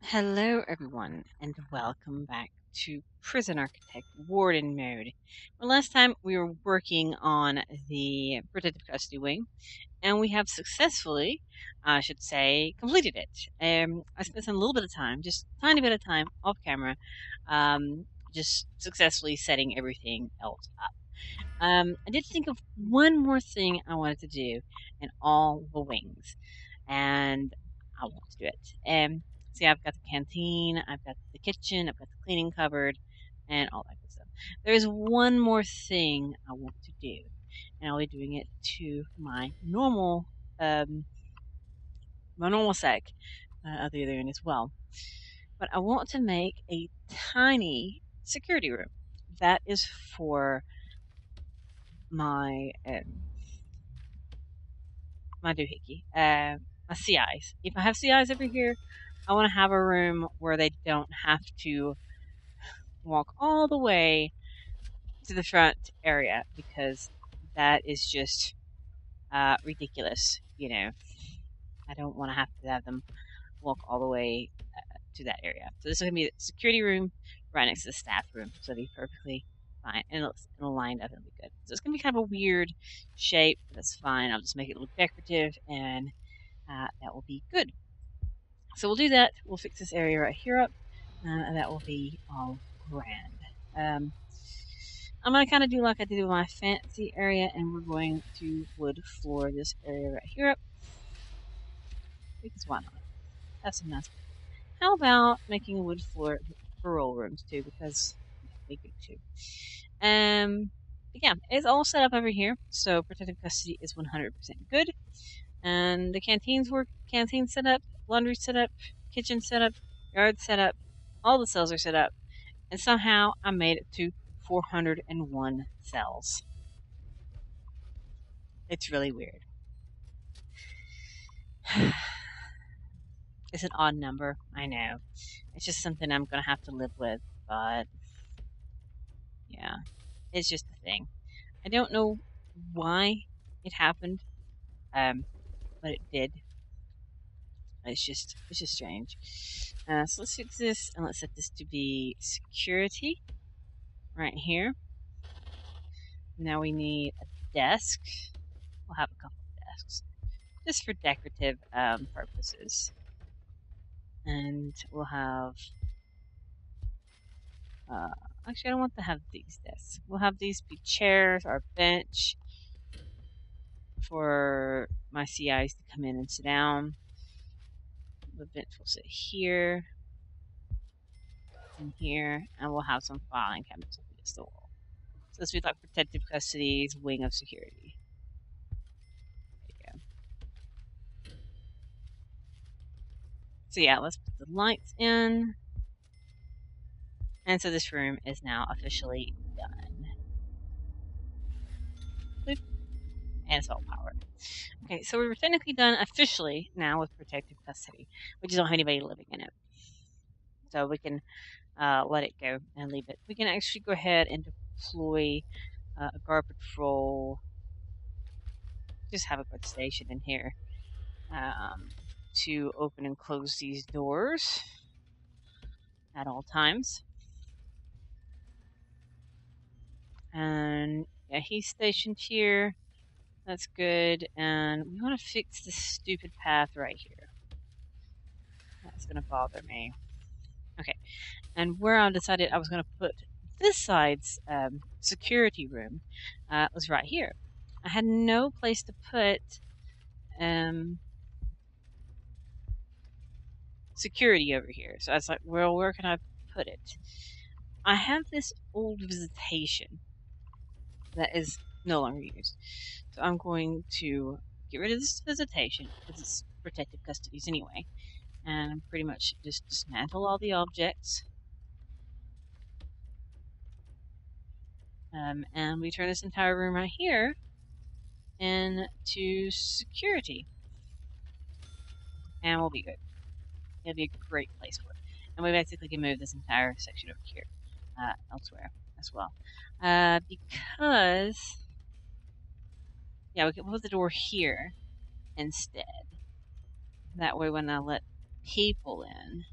Hello, everyone, and welcome back to Prison Architect Warden mode. Well, last time we were working on the protective custody wing, and we have successfully, I should say, completed it. I spent a little bit of time, just a tiny bit of time off camera, just successfully setting everything else up. I did think of one more thing I wanted to do in all the wings, and I want to do it. See, I've got the canteen, I've got the kitchen, I've got the cleaning cupboard, and all that good stuff. There is one more thing I want to do, and I'll be doing it to um, my normal sec at the other end as well. But I want to make a tiny security room that is for my doohickey, my CIs. If I have CIs over here, I want to have a room where they don't have to walk all the way to the front area because that is just ridiculous. I don't want to have them walk all the way to that area. So this is going to be the security room right next to the staff room. So it'll be perfectly fine. And it'll line up and it'll be good. So it's going to be kind of a weird shape. But that's fine. I'll just make it look decorative and that will be good. So we'll do that. We'll fix this area right here up. And that will be all grand. I'm going to kind of do like I did with my fancy area. And we're going to wood floor this area right here up. Because why not? That's some nice. How about making a wood floor for roll rooms too? Because they could too. But yeah, it's all set up over here. So protective custody is 100% good. And the canteen set up, laundry set up, kitchen set up, yard set up, all the cells are set up. And somehow I made it to 401 cells. It's really weird. It's an odd number, I know. It's just something I'm going to have to live with, but yeah, it's just a thing. I don't know why it happened, but it did. It's just strange. So let's fix this and let's set this to be security right here. Now we need a desk. We'll have a couple of desks just for decorative purposes. And we'll have actually I don't want to have these desks. We'll have these be chairs or bench for my CIs to come in and sit down. The bench will sit here and here, and we'll have some filing cabinets against the wall. So this will be like protective custody's wing of security. There you go. So yeah, let's put the lights in. And so this room is now officially done. Boop. And it's all powered. Okay, so we were technically done officially now with protective custody. We just don't have anybody living in it. So we can let it go and leave it. We can actually go ahead and deploy a guard patrol. Just have a good station in here to open and close these doors at all times. And yeah, he's stationed here. That's good. And we want to fix this stupid path right here. That's going to bother me. Okay. And where I decided I was going to put this side's security room was right here. I had no place to put security over here. So I was like, well, where can I put it? I have this old visitation that is no longer used. So I'm going to get rid of this visitation because it's protective custodies anyway. And pretty much just dismantle all the objects. And we turn this entire room right here into security. And we'll be good. It'll be a great place for it. And we basically can move this entire section over here elsewhere as well. Because, yeah, we can put the door here instead. That way when I let people in,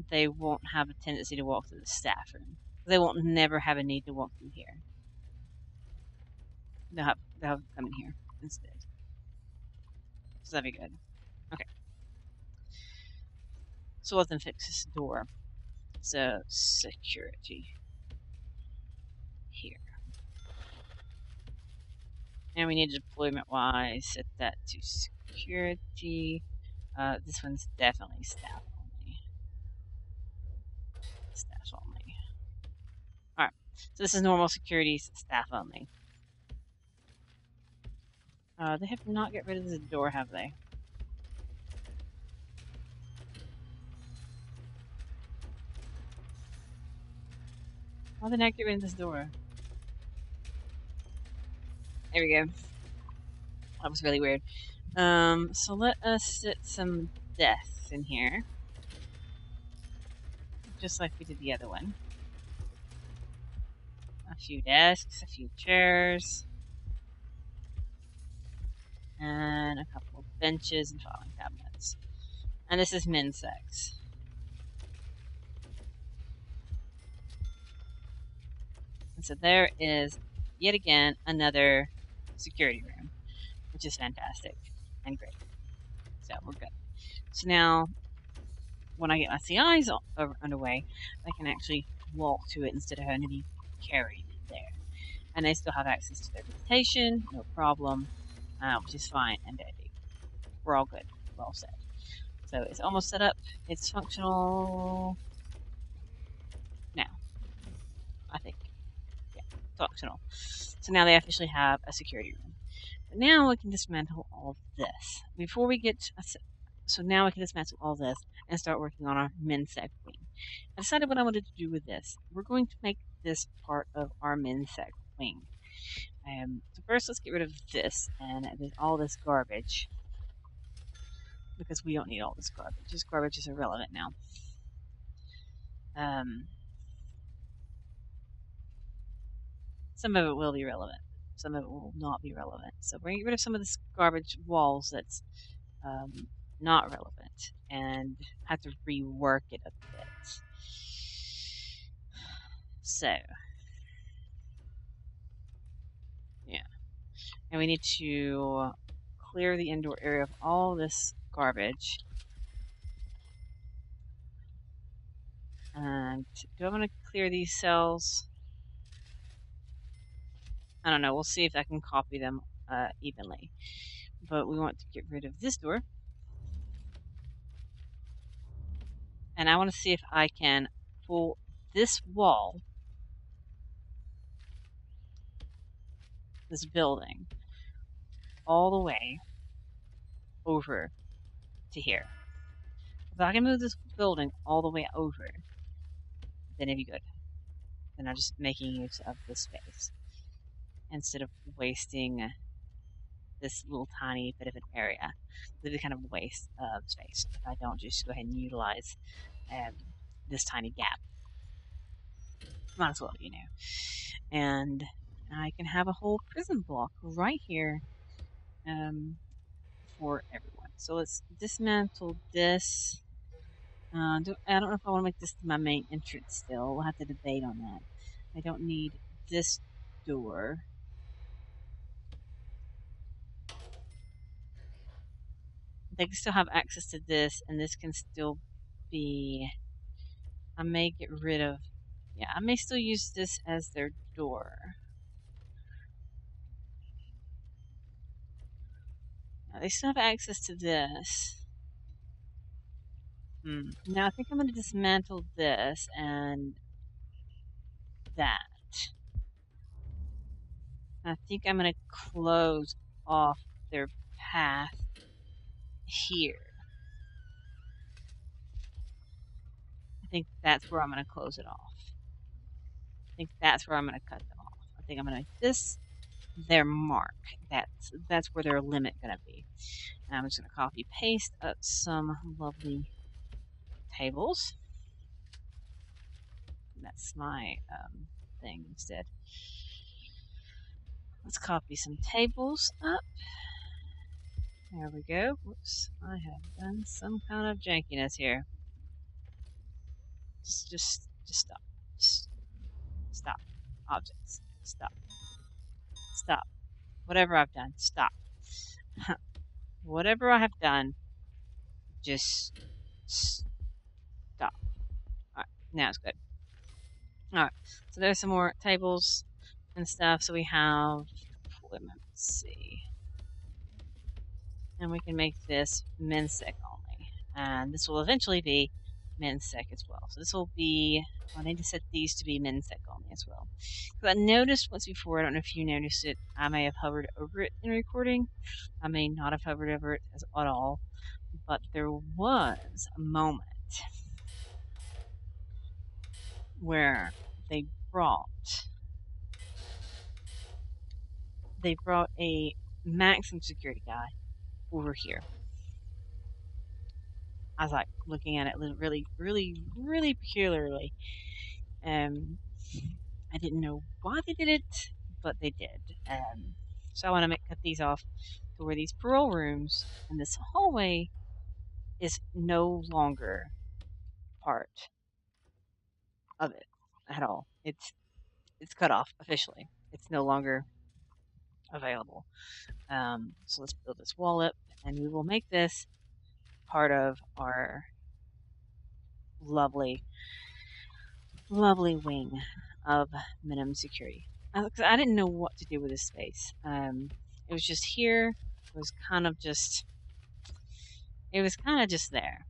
they won't have a tendency to walk through the staff room. They won't never have a need to walk through here. They'll come in here instead. So that'd be good. Okay. So let's then fix this door. So security here. And we need deployment wise, set that to security. This one's definitely staff only. Staff only. Alright. So this is normal security, staff only. They have not got rid of the door, have they? Why did they not get rid of this door? There we go. That was really weird. So let us sit some desks in here. Just like we did the other one. A few desks, a few chairs. And a couple of benches and filing cabinets. And this is men's sex. And so there is, yet again, another security room, which is fantastic and great. So we're good. So now, when I get my CIs underway, I can actually walk to it instead of having to be carried there. And they still have access to their visitation, no problem, which is fine and dandy. We're all good. We're all set. So it's almost set up. It's functional now, I think. Yeah, functional. So now they officially have a security room. But now we can dismantle all of this. Before we get... So now we can dismantle all this and start working on our men's sec wing. I decided what I wanted to do with this. We're going to make this part of our men's sec wing. So first let's get rid of this and all this garbage. Because we don't need all this garbage. This garbage is irrelevant now. Some of it will be relevant. Some of it will not be relevant. So we're going to get rid of some of this garbage walls that's not relevant and have to rework it a bit. So, yeah. And we need to clear the indoor area of all this garbage. And do I want to clear these cells? I don't know. We'll see if I can copy them evenly. But we want to get rid of this door. And I want to see if I can pull this wall, this building, all the way over to here. If I can move this building all the way over, then it'd be good. Then I'm just making use of this space instead of wasting this little tiny bit of an area. It'd be kind of a waste of space if I don't just go ahead and utilize this tiny gap. Might as well, you know. And I can have a whole prison block right here for everyone. So let's dismantle this. I don't know if I want to make this my main entrance still. We'll have to debate on that. I don't need this door. They can still have access to this, and this can still be... I may get rid of... Yeah, I may still use this as their door. Now, they still have access to this. Now, I think I'm going to dismantle this and that. I think I'm going to close off their path here. I think that's where I'm going to close it off. I think that's where I'm going to cut them off. I think I'm going to make this their mark. That's where their limit going to be. And I'm just going to copy paste up some lovely tables. That's my thing instead. Let's copy some tables up. There we go. Whoops, I have done some kind of jankiness here. Just stop. Just stop. Objects. Stop. Stop. Whatever I've done, stop. Whatever I have done, just stop. Alright, now it's good. Alright, so there's some more tables and stuff. So we have, let's see. And we can make this men's sec only. And this will eventually be men's sec as well. So this will be, I need to set these to be men's sec only as well. Because I noticed once before, I don't know if you noticed it, I may have hovered over it in recording. I may not have hovered over it at all. But there was a moment where they brought a maximum security guy over here. I was like looking at it really, really, really peculiarly. I didn't know why they did it, but they did. So I want to cut these off to where these parole rooms and this hallway is no longer part of it at all. It's cut off officially. It's no longer available. So let's build this wall up, and we will make this part of our lovely, lovely wing of minimum security. I didn't know what to do with this space. It was just here. It was kind of just there.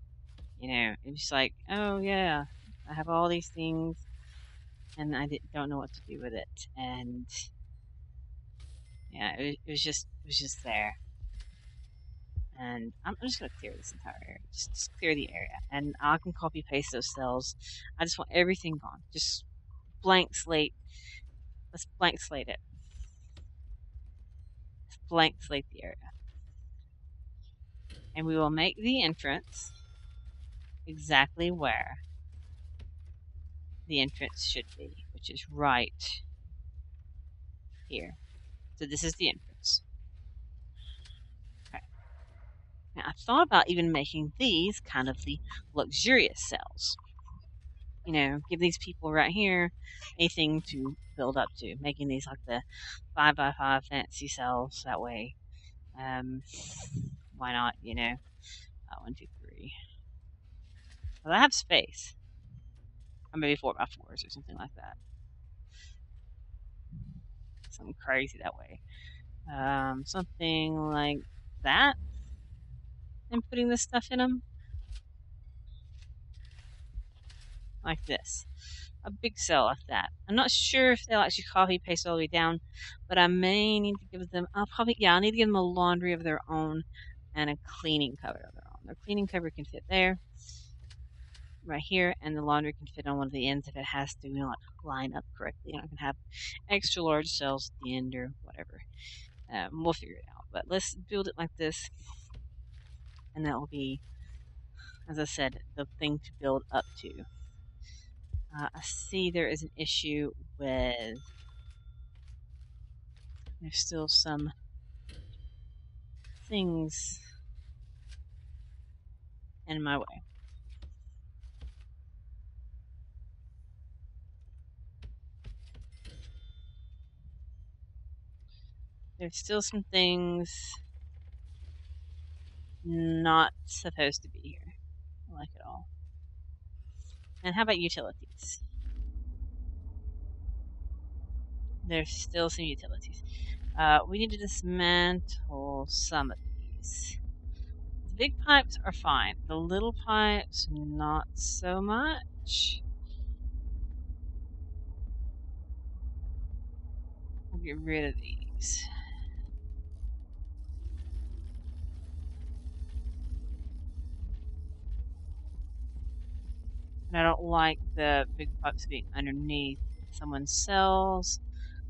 You know, it was like, oh yeah, I have all these things, and I don't know what to do with it. And yeah, it was just there. And I'm just going to clear this entire area. Just clear the area. And I can copy paste those cells. I just want everything gone. Just blank slate. Let's blank slate it. Let's blank slate the area. And we will make the entrance exactly where the entrance should be, which is right here. So this is the entrance. Okay. Now I thought about even making these kind of the luxurious cells. You know, give these people right here a thing to build up to, making these like the 5x5 fancy cells. That way, why not? You know, 1, 2, 3. Well, I have space, or maybe 4x4s or something like that. Something crazy that way. Something like that, and putting this stuff in them, like this. A big cell like that. I'm not sure if they'll actually copy paste all the way down, but I may need to give them. I'll need to give them a laundry of their own and a cleaning cover of their own. Their cleaning cover can fit there, right here, and the laundry can fit on one of the ends if it has to not line up correctly. I can have extra large cells at the end or whatever. We'll figure it out. But let's build it like this, and that will be, as I said, the thing to build up to. I see there is an issue with, there's still some things in my way. There's still some things not supposed to be here. I like it all. And how about utilities? There's still some utilities. We need to dismantle some of these. The big pipes are fine. The little pipes, not so much. We'll get rid of these. And I don't like the big pipes being underneath someone's cells,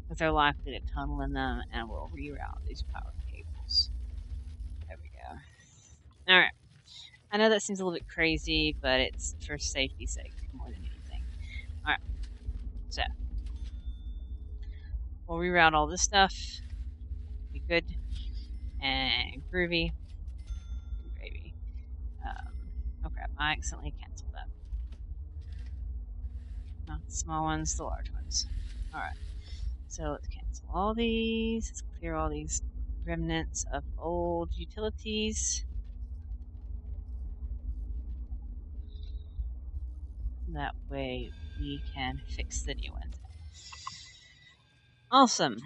because they're likely to tunnel in them, and we'll reroute these power cables. There we go. Alright. I know that seems a little bit crazy, but it's for safety's sake more than anything. Alright. So, we'll reroute all this stuff. Be good and groovy. Gravy. Oh crap, I accidentally canceled that. Not the small ones, the large ones. Alright. So let's cancel all these. Let's clear all these remnants of old utilities. That way we can fix the new ones. Awesome.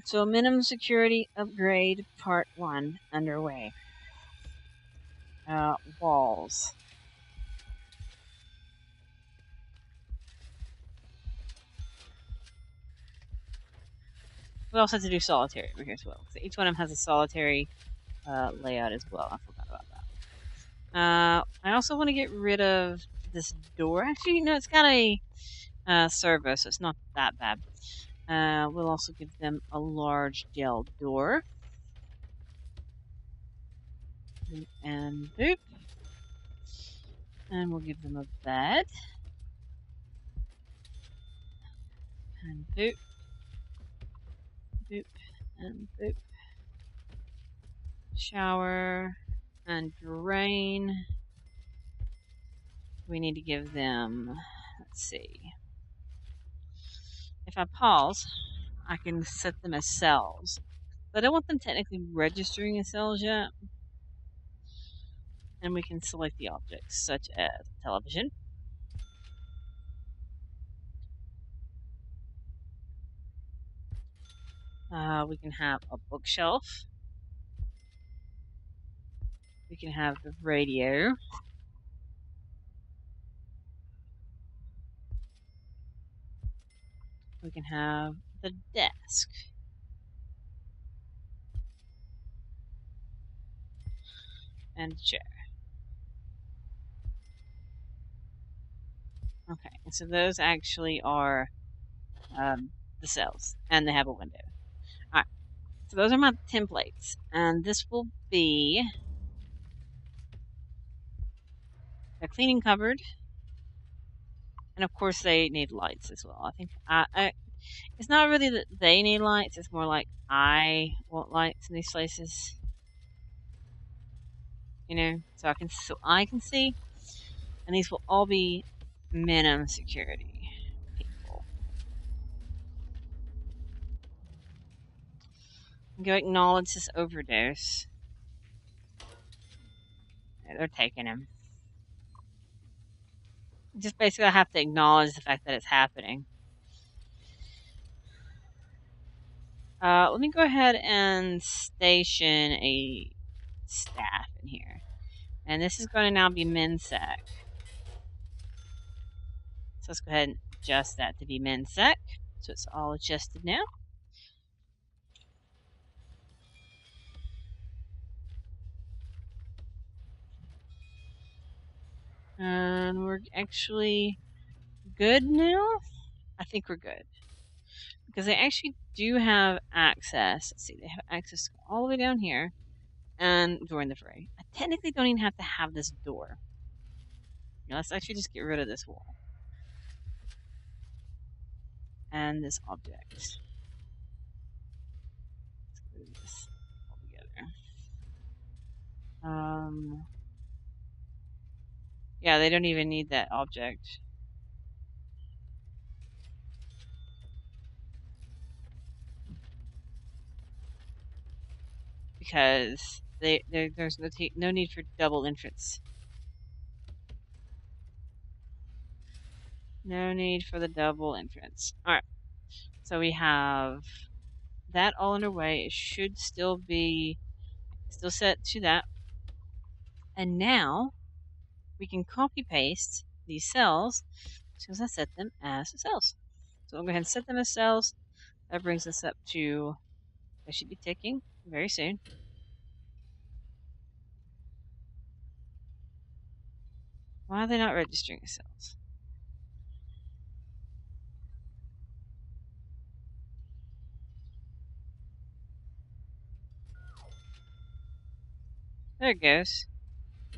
So minimum security upgrade part 1 underway. Walls. We also have to do solitary over here as well. So each one of them has a solitary layout as well. I forgot about that. I also want to get rid of this door. Actually, no, it's got a servo, so it's not that bad. We'll also give them a large gel door. And boop. And we'll give them a bed. And boop. Boop. And boop. Shower. And drain. We need to give them, let's see. If I pause, I can set them as cells. But I don't want them technically registering as cells yet. And we can select the objects, such as television. We can have a bookshelf. We can have the radio. We can have the desk. And a chair. Okay, and so those actually are the cells, and they have a window. Alright, so those are my templates, and this will be a cleaning cupboard, and of course they need lights as well. I think it's not really that they need lights, it's more like I want lights in these places. You know, so I can see, and these will all be minimum security people. Go acknowledge this overdose. They're taking him. Just basically, I have to acknowledge the fact that it's happening. Let me go ahead and station a staff in here. And this is going to now be MinSec. So let's go ahead and adjust that to be MinSec. So it's all adjusted now. And we're actually good now? I think we're good. Because they actually do have access. Let's see, they have access all the way down here. And join the fray. I technically don't even have to have this door. You know, let's actually just get rid of this wall. And this object. Let's get rid of this altogether. Yeah, they don't even need that object. Because there's no need for double entrance. No need for the double entrance. Alright. So we have that all underway. It should still be set to that. And now we can copy paste these cells as I set them as cells. So I'm going to go ahead and set them as cells. That brings us up to, they should be ticking very soon. Why are they not registering as cells? There it goes.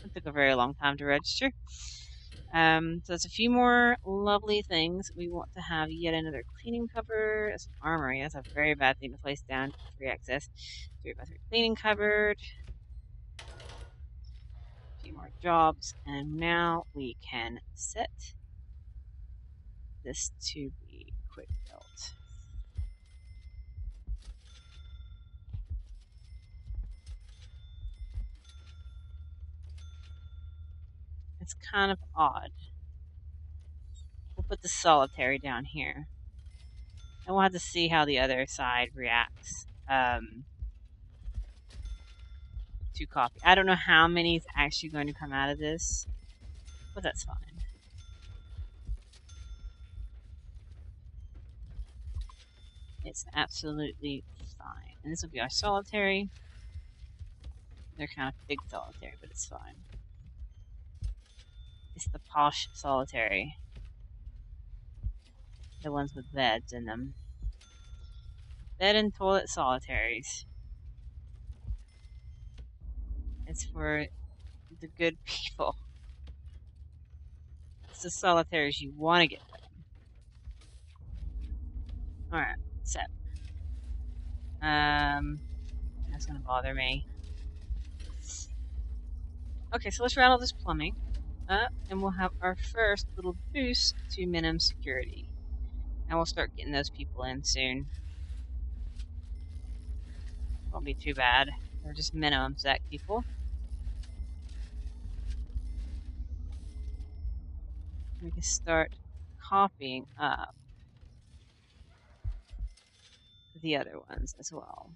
It took a very long time to register. So there's a few more lovely things. We want to have yet another cleaning cupboard. That's an armory. That's a very bad thing to place down. Free access. 3x3 cleaning cupboard. A few more jobs. And now we can set this to be quick built. It's kind of odd. We'll put the solitary down here. And we'll have to see how the other side reacts to coffee. I don't know how many is actually going to come out of this, but that's fine. It's absolutely fine. And this will be our solitary. They're kind of big solitary, but it's fine. It's the posh solitary. The ones with beds in them. Bed and toilet solitaries. It's for the good people. It's the solitaries you want to get them. Alright, so. That's gonna bother me. Okay, so let's rattle this plumbing up, and we'll have our first little boost to minimum security. And we'll start getting those people in soon. Won't be too bad. They're just minimum sec people. We can start copying up the other ones as well.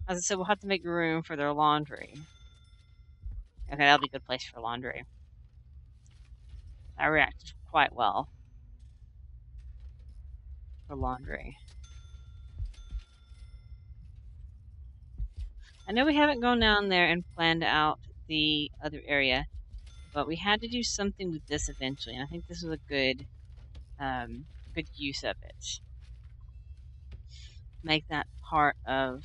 As I said, we'll have to make room for their laundry. Okay, that'll be a good place for laundry. That reacted quite well for laundry. I know we haven't gone down there and planned out the other area, but we had to do something with this eventually, and I think this was a good use of it. Make that part of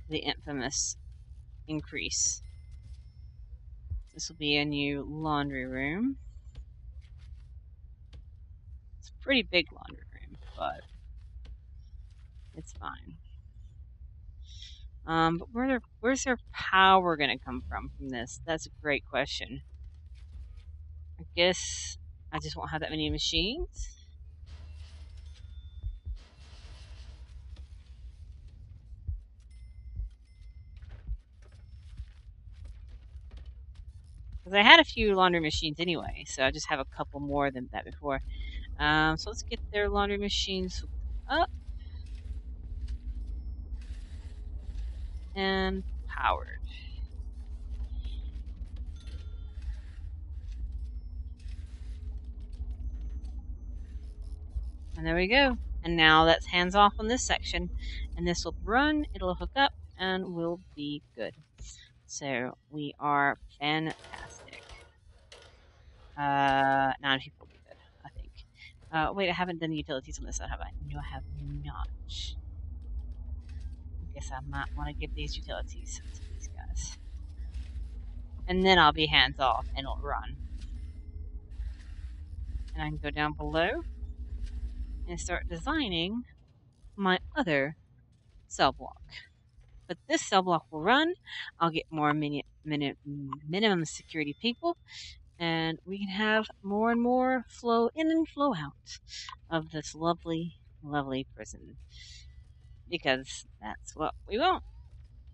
the infamous increase. This will be a new laundry room. It's a pretty big laundry room, but it's fine. But where's their power going to come from this? That's a great question. I guess I just won't have that many machines. Because I had a few laundry machines anyway, so I just have a couple more than that before. So let's get their laundry machines up and powered. And there we go. And now that's hands off on this section. And this will run, it'll hook up, and we'll be good. So we are fantastic. 9 people will be good, I think. Wait, I haven't done the utilities on this, have I? No, I have not. I guess I might want to give these utilities to these guys. And then I'll be hands off and it'll run. And I can go down below and start designing my other cell block. But this cell block will run. I'll get more minimum security people, and we can have more and more flow in and flow out of this lovely, lovely prison. Because that's what we want.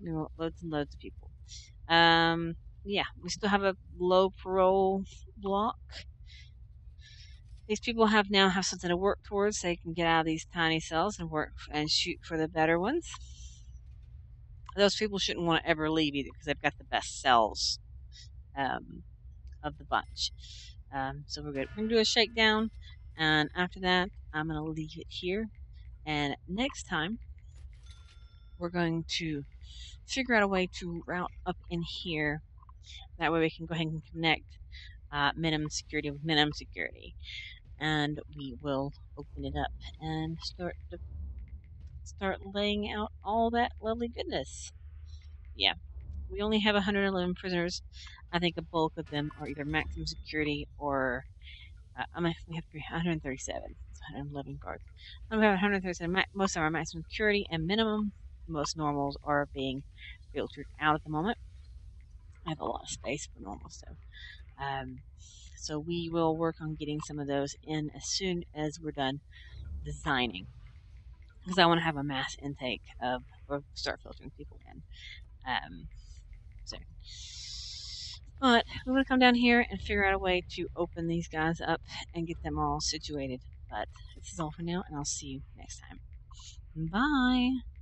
We want loads and loads of people. Yeah, we still have a low parole block. These people now have something to work towards. They can get out of these tiny cells and work and shoot for the better ones. Those people shouldn't want to ever leave either because they've got the best cells of the bunch. So we're good. We're going to do a shakedown, and after that, I'm going to leave it here. And next time, we're going to figure out a way to route up in here. That way we can go ahead and connect minimum security with minimum security. And we will open it up and start laying out all that lovely goodness. Yeah, we only have 111 prisoners. I think a bulk of them are either maximum security or we have 137. It's 111 guards. We have 137. Most of them are maximum security and minimum. Most normals are being filtered out at the moment. I have a lot of space for normal stuff. So we will work on getting some of those in as soon as we're done designing, because I want to have a mass intake of or start filtering people in. So, but we want to come down here and figure out a way to open these guys up and get them all situated. But this is all for now, and I'll see you next time. Bye.